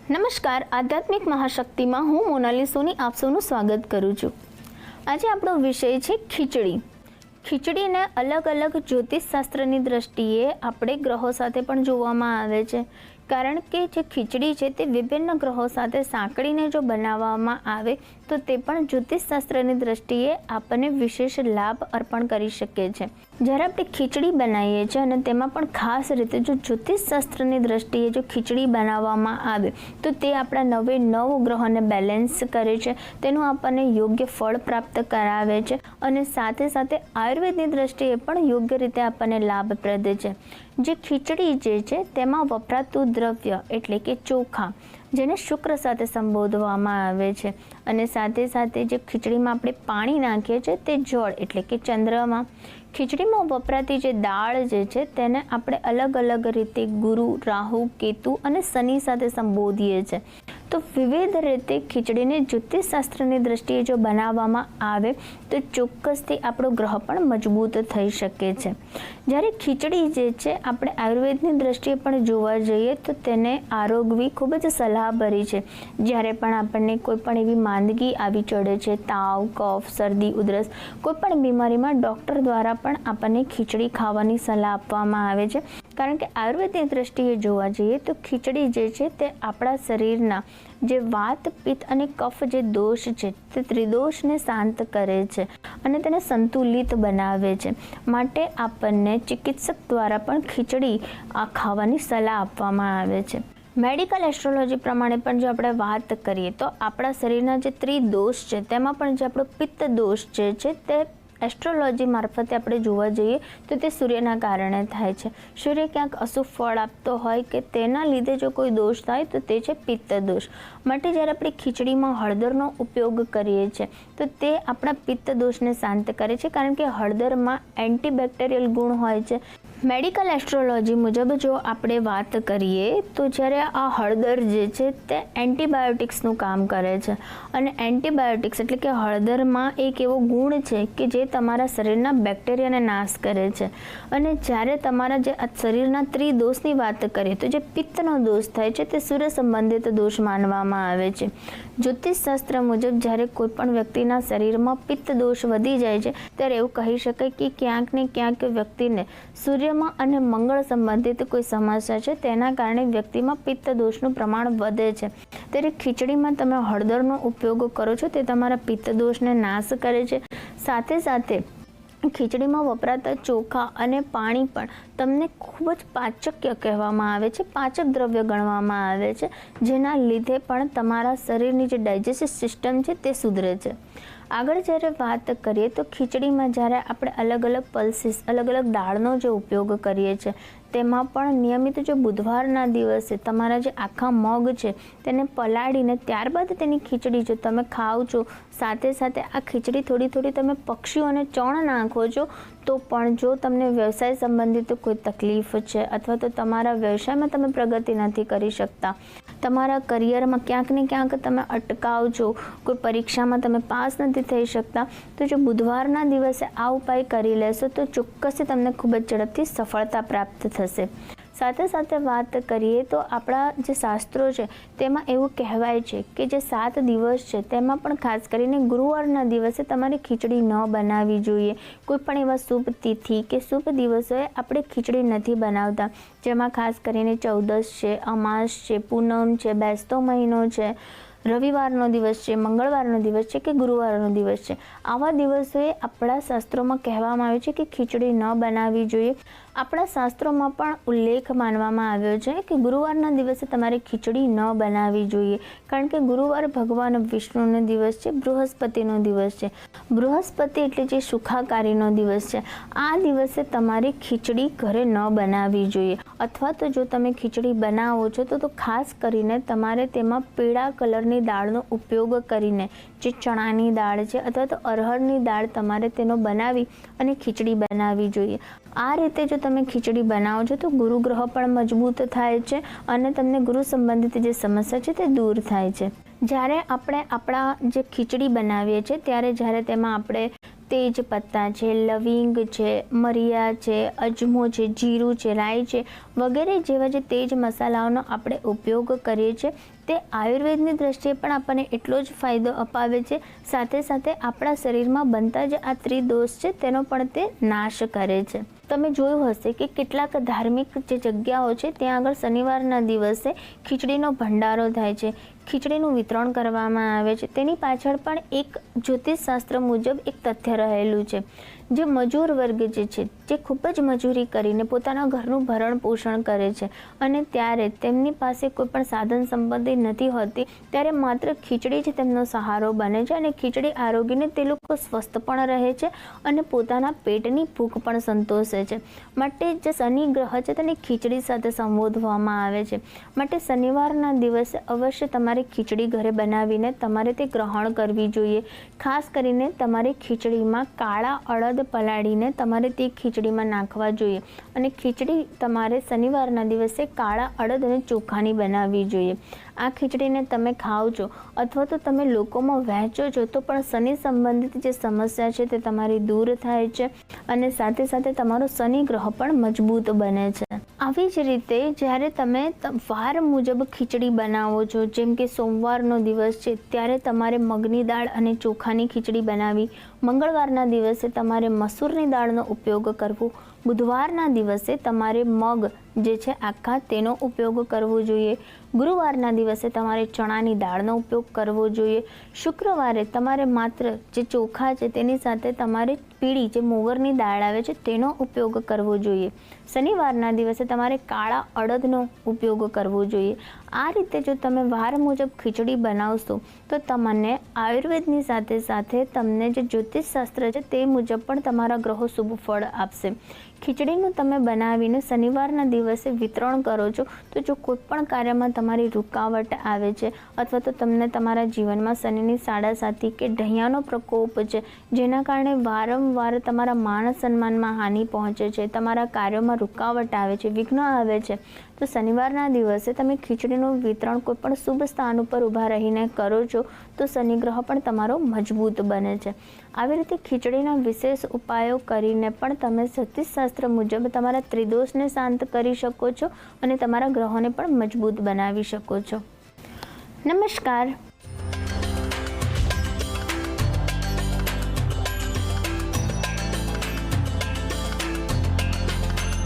નમસ્કાર, આધ્યાત્મિક મહાશક્તિમાં હું મોનાલી સોની આપ સૌનું સ્વાગત કરું છું। આજે આપણો વિષય છે ખીચડી। ખીચડીને અલગ અલગ જ્યોતિષશાસ્ત્રની દ્રષ્ટિએ આપણે ગ્રહો સાથે પણ જોવામાં આવે છે, કારણ કે જે ખીચડી છે તે વિભિન્ન ગ્રહો સાથે સાંકળીને જો બનાવવામાં આવે તો તે પણ જ્યોતિષશાસ્ત્રની દ્રષ્ટિએ આપણને વિશેષ લાભ અર્પણ કરી શકે છે। જ્યારે આપણે ખીચડી બનાવીએ છીએ અને તેમાં પણ ખાસ રીતે જો જ્યોતિષશાસ્ત્રની દ્રષ્ટિએ જો ખીચડી બનાવવામાં આવે તો તે આપણા 9 ગ્રહોને બેલેન્સ કરે છે, તેનું આપણને યોગ્ય ફળ પ્રાપ્ત કરાવે છે અને સાથે સાથે આયુર્વેદની દ્રષ્ટિએ પણ યોગ્ય રીતે આપણને લાભપ્રદ છે। જે ખીચડી જે છે તેમાં વપરાતું દ્રવ્ય એટલે કે ચોખા, જેને શુક્ર સાથે સંબોધવામાં આવે છે, અને સાથે સાથે જે ખીચડીમાં આપણે પાણી નાખીએ છીએ તે જળ એટલે કે ચંદ્રમા। ખીચડીમાં વપરાતી જે દાળ જે છે તેને આપણે અલગ અલગ રીતે ગુરુ, રાહુ, કેતુ અને શનિ સાથે સંબોધીએ છીએ। તો વિવિધ રીતે ખીચડીને જ્યોતિષશાસ્ત્રની દ્રષ્ટિએ જો બનાવવામાં આવે તો ચોક્કસથી આપણો ગ્રહ પણ મજબૂત થઈ શકે છે। જ્યારે ખીચડી જે છે આપણે આયુર્વેદની દ્રષ્ટિએ પણ જોવા જઈએ તો તેને આરોગવી ખૂબ જ સલાહભરી છે। જ્યારે પણ આપણને કોઈ પણ એવી માંદગી આવી ચડે છે, તાવ, કફ, શરદી, ઉધરસ, કોઈ પણ બીમારીમાં ડૉક્ટર દ્વારા પણ આપણને ખીચડી ખાવાની સલાહ આપવામાં આવે છે, કારણ કે આયુર્વેદની દ્રષ્ટિએ જોવા જઈએ તો ખીચડી જે છે તે આપણા શરીરના જે વાત, પિત્ત અને કફ જે દોષ છે તે ત્રિદોષને શાંત કરે છે અને તેને સંતુલિત બનાવે છે। માટે આપણને ચિકિત્સક દ્વારા પણ ખીચડી ખાવાની સલાહ આપવામાં આવે છે। મેડિકલ એસ્ટ્રોલોજી પ્રમાણે પણ જો આપણે વાત કરીએ તો આપણા શરીરના જે ત્રિદોષ છે તેમાં પણ જે આપણો પિત્ત દોષ જે છે તે એસ્ટ્રોલોજી મારફતે આપણે જોવા જઈએ તો તે સૂર્યના કારણે થાય છે। સૂર્ય ક્યાંક અશુભ ફળ આપતો હોય કે તેના લીધે જો કોઈ દોષ થાય તો તે છે પિત્ત દોષ। માટે જ્યારે આપણે ખીચડીમાં હળદરનો ઉપયોગ કરીએ છીએ તો તે આપણા પિત્ત દોષને શાંત કરે છે, કારણ કે હળદરમાં એન્ટીબેક્ટેરિયલ ગુણ હોય છે। મેડિકલ એસ્ટ્રોલોજી મુજબ જો આપણે વાત કરીએ તો જ્યારે આ હળદર જે છે તે એન્ટીબાયોટિક્સનું કામ કરે છે, અને એન્ટીબાયોટિક્સ એટલે કે હળદરમાં એક એવો ગુણ છે કે જે તમારા શરીરના બેક્ટેરિયાને નાશ કરે છે। અને જ્યારે તમારા જે શરીરના ત્રિદોષની વાત કરીએ તો જે પિત્તનો દોષ થાય છે તે સૂર્ય સંબંધિત દોષ માનવામાં આવે છે। જ્યોતિષશાસ્ત્ર મુજબ જ્યારે કોઈ પણ વ્યક્તિના શરીરમાં પિત્ત દોષ વધી જાય છે ત્યારે એવું કહી શકાય કે ક્યાંક ને ક્યાંક વ્યક્તિને સૂર્યમાં અને મંગળ સંબંધિત કોઈ સમસ્યા છે, તેના કારણે વ્યક્તિમાં પિત્ત દોષનું પ્રમાણ વધે છે। ત્યારે ખીચડીમાં તમે હળદરનો ઉપયોગ કરો છો તે તમારા પિત્ત દોષને નાશ કરે છે। સાથે સાથે ખીચડીમાં વપરાતા ચોખા અને પાણી પણ તમને ખૂબ જ પાચક્ય કહેવામાં આવે છે, પાચક દ્રવ્ય ગણવામાં આવે છે, જેના લીધે પણ તમારા શરીરની જે ડાયજેસ્ટિવ સિસ્ટમ છે તે સુધરે છે। આગળ જ્યારે વાત કરીએ તો ખીચડીમાં જ્યારે આપણે અલગ અલગ પલ્સીસ, અલગ અલગ દાળનો જે ઉપયોગ કરીએ છીએ તેમાં પણ નિયમિત જો બુધવારના દિવસે તમારા જે આખા મગ છે તેને પલાળીને ત્યારબાદ તેની ખીચડી જો તમે ખાઓ છો, સાથે સાથે આ ખીચડી થોડી થોડી તમે પક્ષીઓને ચણ નાખો છો તો પણ જો તમને વ્યવસાય સંબંધિત કોઈ તકલીફ છે અથવા તો તમારા વ્યવસાયમાં તમે પ્રગતિ નથી કરી શકતા, તમારા કરિયરમાં ક્યાંક ને ક્યાંક તમે અટકાવ છો, કોઈ પરીક્ષામાં તમે પાસ નથી થઈ શકતા, તો જો બુધવારના દિવસે આ ઉપાય કરી લેશો તો ચોક્કસથી તમને ખૂબ જ ઝડપથી સફળતા પ્રાપ્ત થશે। સાથે સાથે વાત કરીએ તો આપણા જે શાસ્ત્રો છે તેમાં એવું કહેવાય છે કે જે 7 દિવસ છે તેમાં પણ ખાસ કરીને ગુરુવારના દિવસે તમારે ખીચડી ન બનાવવી જોઈએ। કોઈ પણ એવા શુભ તિથિ કે શુભ દિવસોએ આપણે ખીચડી નથી બનાવતા, જેમાં ખાસ કરીને 14 છે, અમાસ છે, પૂનમ છે, બેસતો મહિનો છે, રવિવારનો દિવસ છે, મંગળવારનો દિવસ છે કે ગુરુવારનો દિવસ છે, આવા દિવસોએ આપણા શાસ્ત્રોમાં કહેવામાં આવ્યું છે કે ખીચડી ન બનાવવી જોઈએ। આપણા શાસ્ત્રોમાં પણ ઉલ્લેખ માનવામાં આવ્યો છે કે ગુરુવારના દિવસે તમારે ખીચડી ન બનાવવી જોઈએ, કારણ કે ગુરુવાર ભગવાન વિષ્ણુનો દિવસ છે, બૃહસ્પતિનો દિવસ છે। બૃહસ્પતિ એટલે જે સુખાકારીનો દિવસ છે, આ દિવસે તમારે ખીચડી ઘરે ન બનાવવી જોઈએ, અથવા તો જો તમે ખીચડી બનાવો છો તો ખાસ કરીને તમારે તેમાં પીળા કલરની દાળનો ઉપયોગ કરીને, જે ચણાની દાળ છે અથવા તો અરહરની દાળ, તમારે તેનો બનાવી અને ખીચડી બનાવવી જોઈએ। આ રીતે જો તમે ખીચડી બનાવો છો તો ગુરુ ગ્રહ પણ મજબૂત થાય છે અને તમને ગુરુ સંબંધિત જે સમસ્યા છે તે દૂર થાય છે। જ્યારે આપણે આપણા જે ખીચડી બનાવીએ છીએ ત્યારે જ્યારે તેમાં આપણે તેજ પત્તા છે, લવિંગ છે, મરિયા છે, અજમો છે, જીરું છે, રાઈ છે વગેરે જેવા જે તેજ મસાલાઓનો આપણે ઉપયોગ કરીએ છીએ તે આયુર્વેદની દ્રષ્ટિએ પણ આપણને એટલો જ ફાયદો અપાવે છે, સાથે સાથે આપણા શરીરમાં બનતા જે આ ત્રિદોષ છે તેનો પણ તે નાશ કરે છે. તમે જોયું હશે કે કેટલાક ધાર્મિક જે જગ્યાઓ છે ત્યાં આગળ શનિવારના દિવસે ખીચડીનો ભંડારો થાય છે, ખીચડીનું વિતરણ કરવામાં આવે છે. તેની પાછળ પણ એક જ્યોતિષશાસ્ત્ર મુજબ એક તથ્ય રહેલું છે. જે મજૂર વર્ગ જે છે, જે ખૂબ જ મજૂરી કરીને પોતાના ઘરનું ભરણ પોષણ કરે છે અને ત્યારે તેમની પાસે કોઈ પણ સાધન સંપત્તિ નથી હોતી, ત્યારે માત્ર ખીચડી જ તેમનો સહારો બને છે અને ખીચડી આરોગીને તે લોકો સ્વસ્થ પણ રહે છે અને પોતાના પેટની ભૂખ પણ સંતોષે છે. માટે જે શનિ ગ્રહ છે તેને ખીચડી સાથે સંબોધવામાં આવે છે. માટે શનિવારના દિવસે અવશ્ય તમારે ખીચડી ઘરે બનાવીને તમારે તે ગ્રહણ કરવી જોઈએ. ખાસ કરીને તમારે ખીચડીમાં કાળા અડદ પલાળીને તમારે તે ખીચડીમાં નાખવા જોઈએ અને ખીચડી તમારે શનિવારના દિવસે કાળા અડદ અને ચોખાની બનાવવી જોઈએ. આ ખીચડીને તમે ખાઓ છો અથવા તો તમે લોકોમાં વહેંચો છો તો પણ શનિ સંબંધિત જે સમસ્યા છે તે તમારી દૂર થાય છે અને સાથે સાથે તમારો શનિ ગ્રહ પણ મજબૂત બને છે. આવી જ રીતે જ્યારે તમે વાર મુજબ ખીચડી બનાવો છો, જેમ કે સોમવારનો દિવસ છે ત્યારે તમારે મગની દાળ અને ચોખાની ખીચડી બનાવી, મંગળવારના દિવસે તમારે મસૂરની દાળનો ઉપયોગ કરવો, બુધવારના દિવસે તમારે મગ જે છે આખા તેનો ઉપયોગ કરવો જોઈએ, ગુરુવારના દિવસે તમારે ચણાની દાળનો ઉપયોગ કરવો જોઈએ, શુક્રવારે તમારે માત્ર જે ચોખા છે તેની સાથે તમારે પીળી જે મોગરની દાળ આવે છે તેનો ઉપયોગ કરવો જોઈએ, શનિવારના દિવસે તમારે કાળા અડદનો ઉપયોગ કરવો જોઈએ. આ રીતે જો તમે વાર મુજબ ખીચડી બનાવશો તો તમને આયુર્વેદની સાથે સાથે તમને જે જ્યોતિષશાસ્ત્ર છે તે મુજબ પણ તમારા ગ્રહો શુભ ફળ આપશે. ખીચડીનું તમે બનાવીને શનિવારના દિવસે વિતરણ કરો છો તો જો કોઈ પણ કાર્યમાં તમારી રૂકાવટ આવે છે અથવા તો તમને તમારા જીવનમાં શનિની સાડાસાતી કે ઢૈયાનો પ્રકોપ છે, જેના કારણે વારંવાર તમારા માન સન્માનમાં હાનિ પહોંચે છે, તમારા કાર્યોમાં રૂકાવટ આવે છે, વિઘ્ન આવે છે, તો શનિવારના દિવસે તમે ખીચડીનું વિતરણ કોઈ પણ શુભ સ્થાન ઉપર ઊભા રહીને કરો છો તો શનિગ્રહ પણ તમારો મજબૂત બને છે. આવી રીતે ખીચડીના વિશેષ ઉપાયો કરીને પણ તમે જ્યોતિષશાસ્ત્ર મુજબ તમારા ત્રિદોષને શાંત કરી શકો છો અને તમારા ગ્રહોને પણ મજબૂત બનાવી શકો છો. નમસ્કાર.